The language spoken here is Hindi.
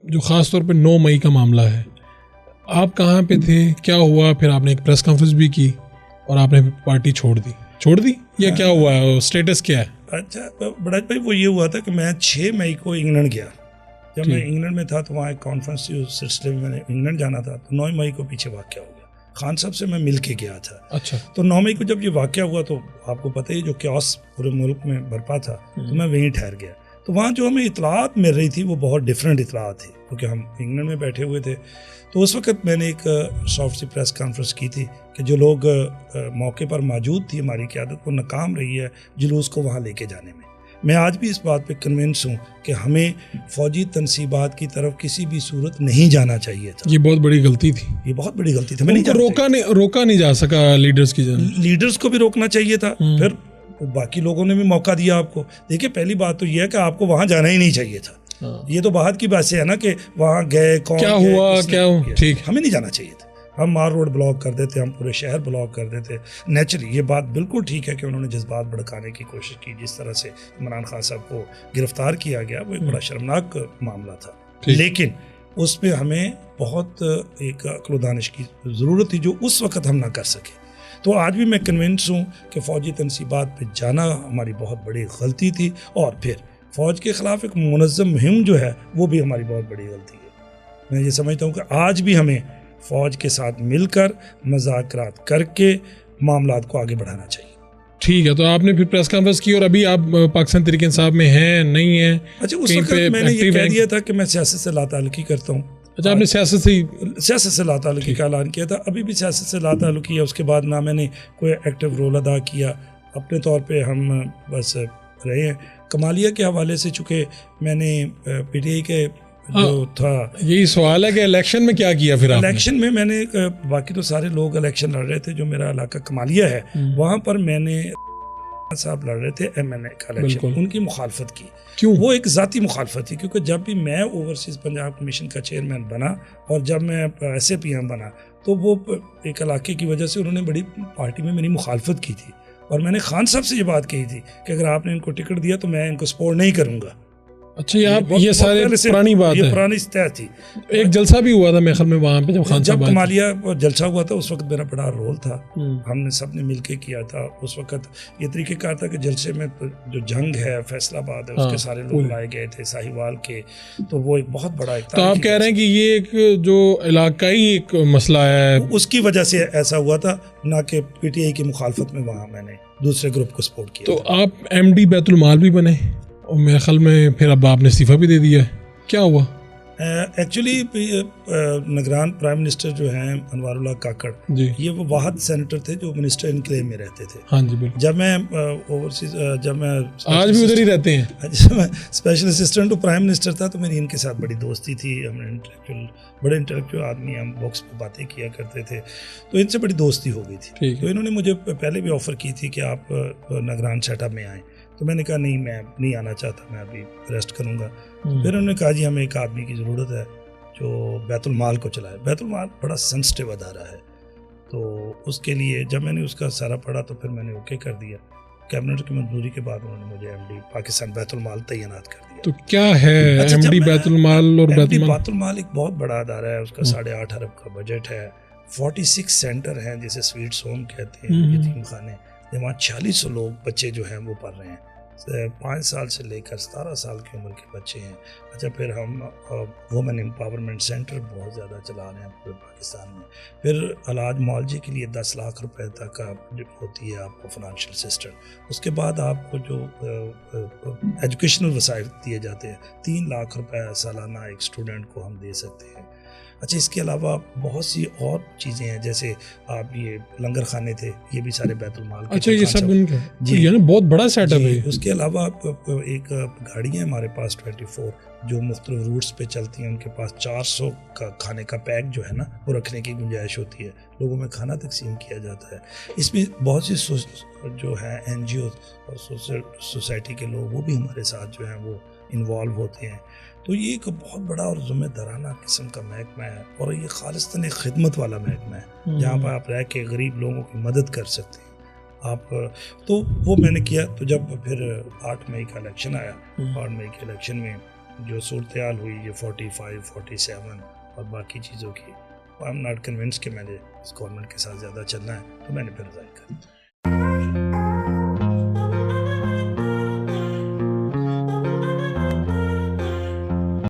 जो ख़ास तौर पे 9 मई का मामला है, आप कहाँ पे थे, क्या हुआ? फिर आपने एक प्रेस कॉन्फ्रेंस भी की और आपने पार्टी छोड़ दी या क्या हुआ, स्टेटस क्या है? अच्छा बड़ा भाई, वो ये हुआ था कि मैं 6 मई को इंग्लैंड गया। जब मैं इंग्लैंड में था तो वहाँ एक कॉन्फ्रेंस थी, उस सिलसिले में मैंने इंग्लैंड जाना था। तो 9 मई को पीछे वाक़या हो गया, खान साहब से मैं मिल के गया था। अच्छा। तो 9 मई को जब ये वाक़या हुआ तो आपको पता ही, जो क्यास पूरे मुल्क में बरपा था, तो मैं वहीं ठहर गया। तो वहाँ जो हमें इतलात मिल रही थी वो बहुत डिफरेंट इतलात थी, क्योंकि हम इंग्लैंड में बैठे हुए थे। तो उस वक्त मैंने एक सॉफ्ट सी प्रेस कॉन्फ्रेंस की थी कि जो लोग मौके पर मौजूद थी, हमारी क़यादत वो नाकाम रही है जुलूस को वहाँ लेके जाने में। मैं आज भी इस बात पे कन्विंस हूँ कि हमें फ़ौजी तनसीबात की तरफ किसी भी सूरत नहीं जाना चाहिए था। ये बहुत बड़ी गलती थी, ये बहुत बड़ी गलती थी। हमें रोका नहीं जा सका लीडर्स की जगह। लीडर्स को भी रोकना चाहिए था, फिर बाकी लोगों ने भी मौका दिया आपको। देखिए, पहली बात तो ये है कि आपको वहाँ जाना ही नहीं चाहिए था। ये तो बात की बात से है ना कि वहाँ गए, कौन क्या हुआ, क्या ठीक, हमें नहीं जाना चाहिए था। हम मार रोड ब्लॉक कर देते, हम पूरे शहर ब्लॉक कर देते। नेचुरली ये बात बिल्कुल ठीक है कि उन्होंने जज्बात भड़काने की कोशिश की। जिस तरह से इमरान खान साहब को गिरफ्तार किया गया वो एक बड़ा शर्मनाक मामला था, लेकिन उसमें हमें बहुत एक अक्ल दानिश की ज़रूरत थी जो उस वक़्त हम ना कर सके। तो आज भी मैं कन्विंस हूँ कि फ़ौजी तनसीबात पे जाना हमारी बहुत बड़ी गलती थी, और फिर फ़ौज के ख़िलाफ़ एक मुनज़्ज़म मुहिम जो है वो भी हमारी बहुत बड़ी गलती है। मैं ये समझता हूँ कि आज भी हमें फ़ौज के साथ मिलकर मज़ाकरात करके मामलात को आगे बढ़ाना चाहिए। ठीक है, तो आपने फिर प्रेस कॉन्फ्रेंस की और अभी आप पाकिस्तान तहरीक इंसाफ में हैं, नहीं हैं? अच्छा, उस वक्त मैंने ये कह दिया था कि मैं सियासत से लाताल्लुकी करता हूँ। अच्छा, आपने सियासत से लाताल्लुकी का ऐलान किया था। अभी भी सियासत से लाताल्लुकी है। उसके बाद ना मैंने कोई एक्टिव रोल अदा किया, अपने तौर पे हम बस रहे हैं। कमालिया के हवाले से चूँकि मैंने PTI के जो था, यही सवाल है कि इलेक्शन में क्या किया फिर आपने? इलेक्शन में मैंने, बाकी तो सारे लोग इलेक्शन लड़ रहे थे, जो मेरा इलाका कमालिया है वहाँ पर मैंने साहब लड़ रहे थे MNA का इलेक्शन, उनकी मुखालफत की। क्यों? वो एक ज़ाती मुखालफत थी, क्योंकि जब भी मैं ओवरसीज़ पंजाब कमीशन का चेयरमैन बना और जब मैं SAPM बना तो वो एक इलाके की वजह से उन्होंने बड़ी पार्टी में मेरी मुखालफत की थी। और मैंने खान साहब से ये बात कही थी कि अगर आपने इनको टिकट दिया तो मैं इनको सपोर्ट नहीं करूँगा। अच्छा, ये सारे पुरानी बात है, ये पुरानी तय थी। एक जलसा भी हुआ था मेरे ख्याल में वहाँ पे, जब खान साहब कमालिया जलसा हुआ था उस वक्त मेरा बड़ा रोल था। हमने सब ने मिलके किया था। उस वक्त ये तरीक़ेकार था कि जलसे में जो जंग है, फैसलाबाद है, उसके सारे लोग लाए गए थे, साहिवाल के। तो वो एक बहुत बड़ा, तो आप कह रहे हैं कि ये एक जो इलाकाई एक मसला है, उसकी वजह से ऐसा हुआ था, ना कि PTI की मुखालफत में वहाँ मैंने दूसरे ग्रुप को सपोर्ट किया। तो आप MD बैतुल माल भी बने और मेरे ख्याल में फिर अब आपने इस्तीफ़ा भी दे दिया है, क्या हुआ? एक्चुअली निगरान प्राइम मिनिस्टर जो हैं अनवारुल्लाह काकड़ जी, ये वो वाहद सेनेटर थे जो मिनिस्टर इनक्लेव में रहते थे। हाँ जी, बिल्कुल। जब मैं ओवरसीज, जब मैं आज भी उधर ही रहते हैं, जब मैं special assistant to prime minister था तो मेरी इनके साथ बड़ी दोस्ती थी। हमने बड़े इंटेलेक्चुअल आदमी, हम बुक्स पर बातें किया करते थे, तो इनसे बड़ी दोस्ती हो गई थी। तो इन्होंने मुझे पहले भी ऑफ़र की थी कि आप निगरान सेटअप में आएँ, तो मैंने कहा नहीं, मैं नहीं आना चाहता, मैं अभी रेस्ट करूँगा। फिर उन्होंने कहा जी हमें एक आदमी की ज़रूरत है जो बैतुल माल को चलाए। बैतुल माल बड़ा सेंसिटिव अदारा है, तो उसके लिए जब मैंने उसका सारा पढ़ा तो फिर मैंने ओके कर दिया। कैबिनेट की मंजूरी के बाद उन्होंने मुझे MD पाकिस्तान बैतुल माल तैनात कर दिया। तो क्या है MD बैतुल माल? और बैतुल माल एक बहुत बड़ा अदारा है, उसका 8.5 अरब का बजट है। 46 सेंटर हैं जिसे स्वीट्स होम कहते हैं, यतीम खाने, वहाँ 4600 लोग, बच्चे जो हैं वो पढ़ रहे हैं। 5 साल से लेकर 17 साल की उम्र के बच्चे हैं। अच्छा, फिर हम वुमेन एम्पावरमेंट सेंटर बहुत ज़्यादा चला रहे हैं पूरे पाकिस्तान में। फिर इलाज मुआवजे के लिए 10 लाख रुपए तक का होती है आपको फाइनेंशियल असिस्टेंट। उसके बाद आपको जो एजुकेशनल वसाइल दिए जाते हैं, 3 लाख रुपए सालाना एक स्टूडेंट को हम दे सकते हैं। अच्छा, इसके अलावा बहुत सी और चीज़ें हैं, जैसे आप ये लंगर खाने थे, ये भी सारे बैतुल माल के। अच्छा, ये सब उनके जी, ये ना बहुत बड़ा सेटअप है। उसके अलावा एक गाड़ी है हमारे पास 24 जो मुख्तलिफ रूट्स पे चलती हैं। उनके पास 400 का खाने का पैक जो है ना वो रखने की गुंजाइश होती है, लोगों में खाना तकसीम किया जाता है। इसमें बहुत सी जो है NGO और सोसाइटी के लोग वो भी हमारे साथ जो हैं वो इन्वॉल्व होते हैं। तो ये एक बहुत बड़ा और ज़िम्मेदाराना किस्म का महकमा है, और ये खालिस्तन एक खिदमत वाला महकमा है जहाँ पर आप रह के गरीब लोगों की मदद कर सकते हैं आप। तो वो मैंने किया। तो जब फिर 8 मई का इलेक्शन आया, 8 मई के इलेक्शन में जो सूरत हाल हुई ये 45, 47 और बाकी चीज़ों की, आई एम नॉट कन्विंस कि मैंने इस गवर्नमेंट के साथ ज़्यादा चलना है, तो मैंने फिर रिज़ाइन कर दिया।